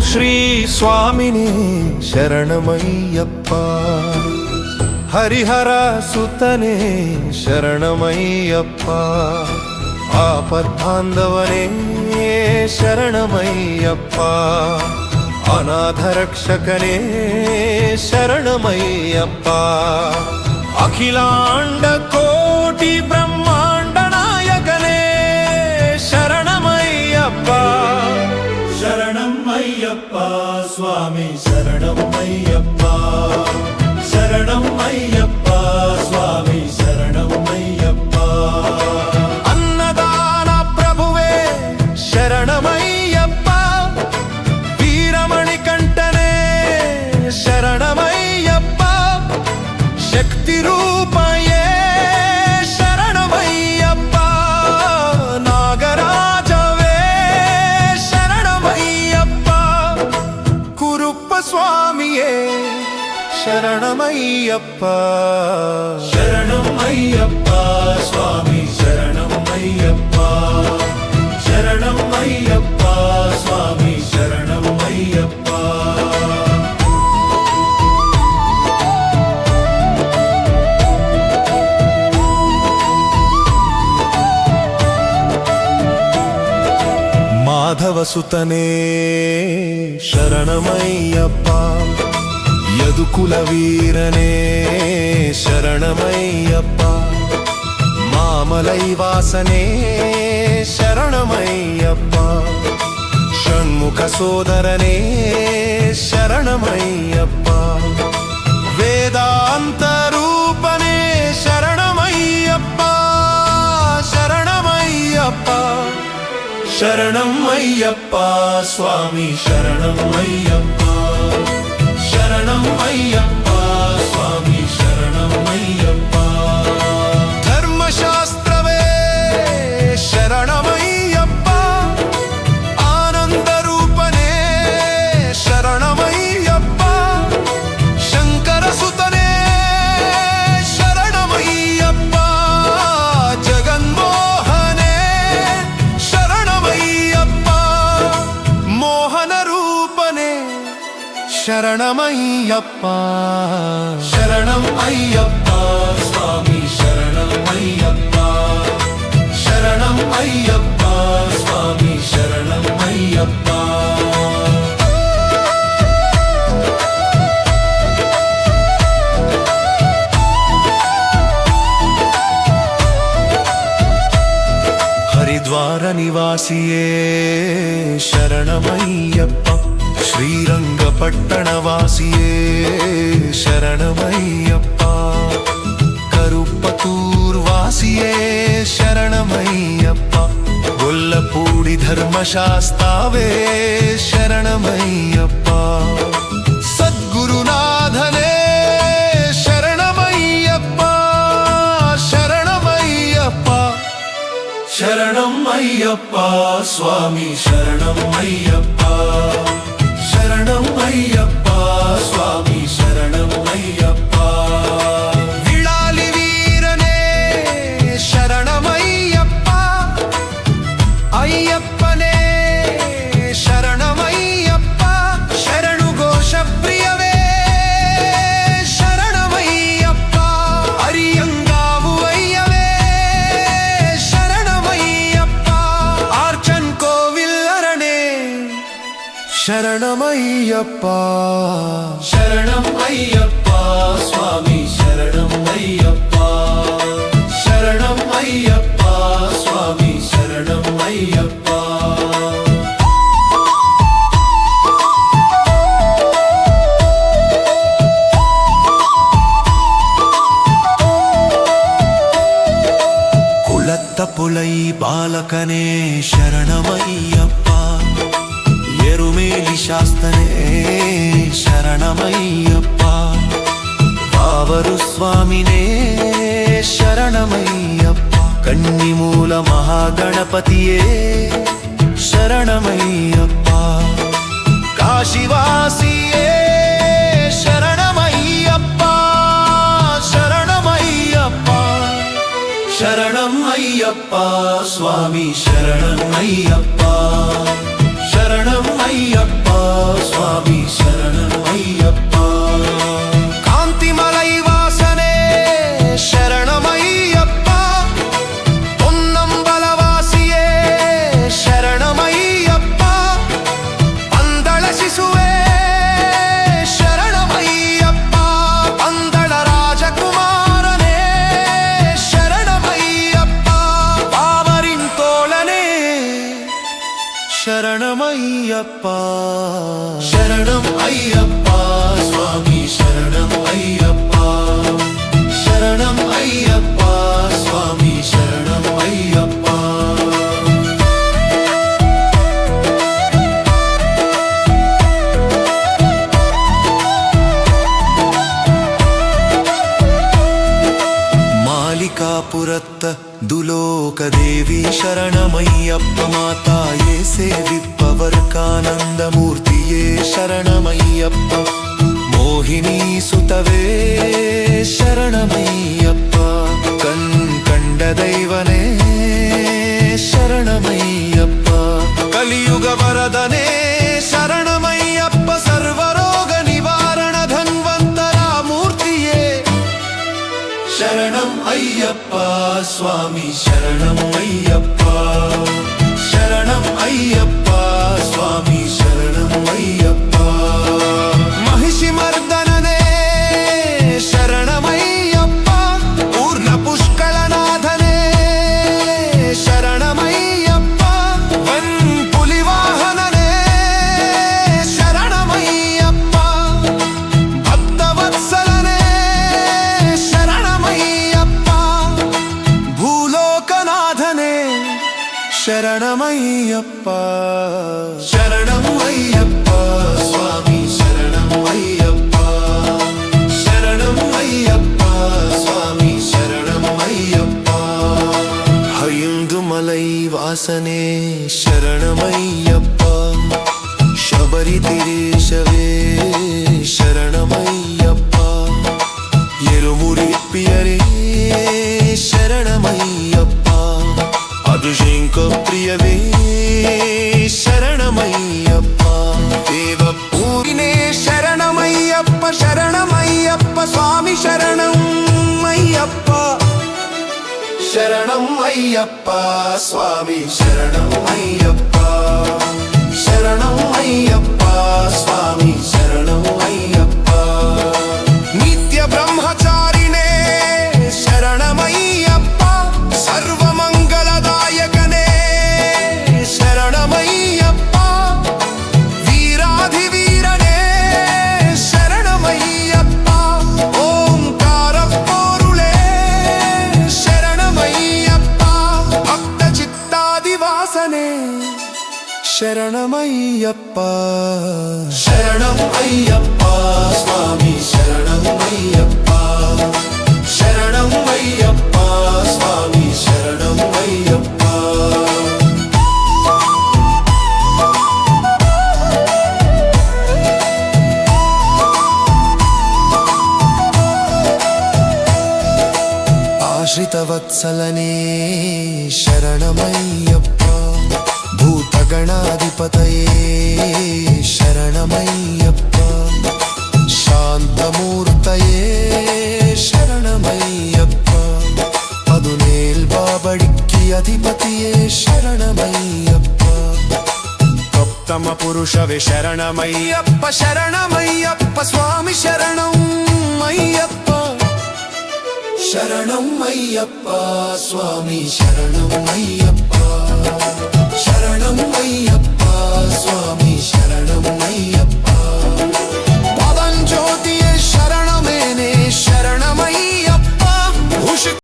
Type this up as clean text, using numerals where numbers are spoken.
ಶ್ರೀ ಸ್ವಾಮಿನೇ ಶರಣಮಯ್ಯಪ್ಪ. ಹರಿಹರ ಸುತನೇ ಶರಣಮಯ್ಯಪ್ಪ. ಆಪದ್ಬಾಂಧವನೇ ಶರಣಮಯ್ಯಪ್ಪ. ಅನಾಥ ರಕ್ಷಕನೇ ಶರಣಮಯ್ಯಪ್ಪ. ಅಖಿಲಾಂಡ ಕೋಟಿ ಬ್ರಹ್ಮಾಂಡ ನಾಯಕನೇ ಶರಣಮಯ್ಯಪ್ಪ. ಶರಣಮಯ್ಯಪ್ಪ ಸ್ವಾಮಿ ಶರಣಮಯ್ಯಪ್ಪ. ಶರಣಮಯ್ಯಪ್ಪ ಸ್ವಾಮಿ ಶರಣಮಯ್ಯಪ್ಪ. ಅನ್ನದಾನ ಪ್ರಭುವೇ ಶರಣಮಯ್ಯಪ್ಪ. ವೀರಮಣಿಕಂಠನೇ ಶರಣಮಯ್ಯಪ್ಪ. ಶಕ್ತಿ ರೂಪಯೇ ಶರಣಮಯ್ಯಪ್ಪ. ನಾಗರಾಜವೇ ಶರಣಮಯ್ಯಪ್ಪ. ಕುರುಪ್ಪ ಸ್ವಾಮಿಯೇ ಶರಣಮಯ್ಯಪ್ಪ. ಶರಣಮಯ್ಯಪ್ಪ ಸ್ವಾಮಿ ಶರಣಮಯ್ಯಪ್ಪ. ಶರಣಮಯ್ಯಪ್ಪ ಸ್ವಾಮಿ ಶರಣಮಯ್ಯಪ್ಪ. ಮಾಧವ ಸುತನೇ ಶರಣಮಯ್ಯಪ್ಪ. ಯದುಕುಲ ವೀರನೇ ಶರಣಮಯ್ಯಪ್ಪ. ಮಾಮಲೈ ವಾಸನೇ ಶರಣಮಯ್ಯಪ್ಪ. ಷಣ್ಮುಖ ಸೋದರನೇ ಶರಣಮಯ್ಯಪ್ಪ. ವೇದಾಂತ ರೂಪನೇ ಶರಣಮಯ್ಯಪ್ಪ. ಶರಣಮಯ್ಯಪ್ಪ. ಶರಣಮಯ್ಯಪ್ಪ ಸ್ವಾಮಿ ಶರಣಮಯ್ಯಪ್ಪ. ಶರಣಮಯ್ಯಪ್ಪ ಸ್ವಾಮಿ ಶರಣಮಯ್ಯಪ್ಪ. ಧರ್ಮಶಾಸ್ತ್ರವೇ ಶರಣಮಯ್ಯಪ್ಪ. ಆನಂದ ರೂಪನೇ ಶರಣಮಯ್ಯಪ್ಪ. ಶಂಕರ ಸುತನೇ ಶರಣಮಯ್ಯಪ್ಪ. ಜಗನ್ಮೋಹನೇ ಶರಣಮಯ್ಯಪ್ಪ. ಮೋಹನ ರೂಪನೇ ಶರಣಮಯ್ಯಪ್ಪ. ಶರಣಮಯ್ಯಪ್ಪ ಸ್ವಾಮಿ ಶರಣಮಯ್ಯಪ್ಪ. ಶರಣಮಯ್ಯಪ್ಪ ಸ್ವಾಮಿ ಶರಣಮಯ್ಯಪ್ಪ. ಹರಿದ್ವಾರ ನಿವಾಸಿಯೇ ಶರಣಮಯ್ಯಪ್ಪ. ಶ್ರೀರಂಗಪಟ್ಟಣ ವಾಸಿಯೇ ಶರಣಮಯ್ಯಪ್ಪ. ಕರುಪ್ಪತ್ತೂರ್ ವಾಸಿಯೇ ಶರಣಮಯ್ಯಪ್ಪ. ಗೊಲ್ಲಪೂಡಿ ಧರ್ಮಶಾಸ್ತಾವೇ ಶರಣಮಯ್ಯಪ್ಪ. ಸದ್ಗುರುನಾಥನೇ ಶರಣಮಯ್ಯಪ್ಪ. ಶರಣಮಯ್ಯಪ್ಪ. ಶರಣಮಯ್ಯಪ್ಪ ಸ್ವಾಮಿ ಶರಣಮಯ್ಯಪ್ಪ. ಶರಣಮಯ್ಯಪ್ಪ ಸ್ವಾಮಿ ಶರಣಮಯ್ಯಪ್ಪ. ವಿಳಾಲಿ ವೀರನೇ ಶರಣಮಯ್ಯಪ್ಪ. ಅಯ್ಯಪ್ಪನೇ ಶರಣಮಯ್ಯಪ್ಪ. ಶರಣು ಘೋಷ ಪ್ರಿಯವೇ ಶರಣಮಯ್ಯಪ್ಪ. ಅರಿಯಂಗಾವು ಅಯ್ಯವೇ ಶರಣಮಯ್ಯಪ್ಪ. ಆರ್ಚನ್ ಕೋವಿಲ್ ಅರಣೆ ಶರಣಮಯ್ಯಪ್ಪ. ಶರಣಮಯ್ಯಪ್ಪ ಸ್ವಾಮಿ ಶರಣಮಯ್ಯಪ್ಪ. ಶರಣಮಯ್ಯಪ್ಪ ಸ್ವಾಮಿ ಶರಣಮಯ್ಯಪ್ಪ. ಕುಳತ್ತ ಪುಲೈ ಬಾಲಕನೇ ಶರಣಮಯ್ಯಪ್ಪ. ಎರುಮೇಲಿ ಶಾಸ್ತನೇ ಶರಣಮಯ್ಯಪ್ಪ. ಬಾವರು ಸ್ವಾಮಿನೇ ಶರಣಮಯ್ಯಪ್ಪ. ಕನ್ನಿಮೂಲ ಮಹಾಗಣಪತಿಯೇ ಶರಣಮಯ್ಯಪ್ಪ. ಕಾಶಿವಾಸಿಯೇ ಶರಣಮಯ್ಯಪ್ಪ. ಶರಣಮಯ್ಯಪ್ಪ. ಶರಣಮಯ್ಯಪ್ಪ ಸ್ವಾಮಿ ಶರಣಮಯ್ಯಪ್ಪ. ಶರಣಮಯ್ಯಪ್ಪ శరణమయ్యప్ప శరణం అయ్యప్ప స్వామి శరణం అయ్యప్ప శరణం అయ్యప్ప స్వామి శరణం అయ్యప్ప ಮಾಲಿಕಾಪುರತ್ತ ದುಲೋಕದೇವಿ ಶರಣಮಯ್ಯಪ್ಪ ಮಾತಾಯೇ ಸೇವಿಪ್ಪವರ್ಕಾನಂದಮೂರ್ತಿಯೇ ಶರಣಮಯ್ಯಪ್ಪ ಮೋಹಿನಿ ಸುತವೇ ಶರಣಮಯ್ಯಪ್ಪ ಕಂಡ ದೈವನೇ ಶರಣಮಯ್ಯಪ್ಪ ಕಲಿಯುಗ ವರದನೇ ಶರಣಮಯ್ಯಪ್ಪ ಸರ್ವರೋಗ ನಿವಾರಣ ಧನ್ವಂತರ ಮೂರ್ತಿಯೇ శరణం అయ్యప్ప స్వామి శరణం అయ్యప్ప శరణం అయ్యప్ప స్వామి శరణం అయ్యప్ప మహిషి మర్దననే శరణమయ్యప్ప పూర్ణ పుష్కళనాథనే శరణమయ్యప్ప వన్ పులివాహననే శరణమయ్యప్ప భక్తవత్సలనే శరణమయ్యప్ప భూలోకనాథనే శరణమయ్యప్ప శరణం అయ్యప్ప స్వామి శరణం అయ్యప్ప శరణం అయ్యప్ప స్వామి శరణం అయ్యప్ప ಹೈಂದುಮಲೈ ವಾಸನೆ ಶರಣಮಯ್ಯಪ್ಪ ಶಬರಿ ತಿರೇಶವೇ ಶರಣಮಯ್ಯಪ್ಪ ಎರುಮುರಿಪ್ಪಿಯರೇ ಶರಣಮಯ್ಯಪ್ಪ ಅಭಿಷೇಕ ಪ್ರಿಯವೇ ಶರಣಮಯ್ಯಪ್ಪ ದೇವಪೂರಿನೇ ಶರಣಮಯ್ಯಪ್ಪ ಶರಣಮಯ್ಯಪ್ಪ ಸ್ವಾಮಿ ಶರಣಮಯ್ಯಪ್ಪ శరణం అయ్యప్ప స్వామి శరణం అయ్యప్ప శరణం అయ్యప్ప స్వామి శరణం అయ్యప్ప నిత్య బ్రహ్మచారిణే శరణమయ్యప్ప సర్వమంగళదాయకనే శరణమయ్యప్ప వీరాధి వీరనే శరణమయ్యప్ప ఓంకార పోరులే శరణమయ్యప్ప భక్త చిత్తాదివాసనే శరణమయ్యప్ప శరణం అయ్యప్ప స్వామి శరణం అయ్యప్ప శరణం అయ్యప్ప స్వామి శరణం అయ్యప్ప ಆಶ್ರಿತವತ್ಸಲನೇ ಶರಣಮಯ್ಯಪ್ಪ ಭೂತಗಣಾಧಿಪತಯೇ ಶರಣಮಯ್ಯಪ್ಪ ಶಾಂತಮೂರ್ತಯೇ ಶರಣಮಯ್ಯಪ್ಪ ಪದುನೇಲ್ಬಾಬಡಿಕ್ಕಿ ಅಧಿಪತಿಯೇ ಶರಣಮಯ್ಯಪ್ಪ ಸಪ್ತಮ ಪುರುಷವೇ ಶರಣಮಯ್ಯಪ್ಪ ಶರಣಮಯ್ಯಪ್ಪ ಸ್ವಾಮಿ ಶರಣಂ ಅಯ್ಯಪ್ಪ శరణం అయ్యప్ప స్వామి శరణం అయ్యప్ప శరణం అయ్యప్ప స్వామి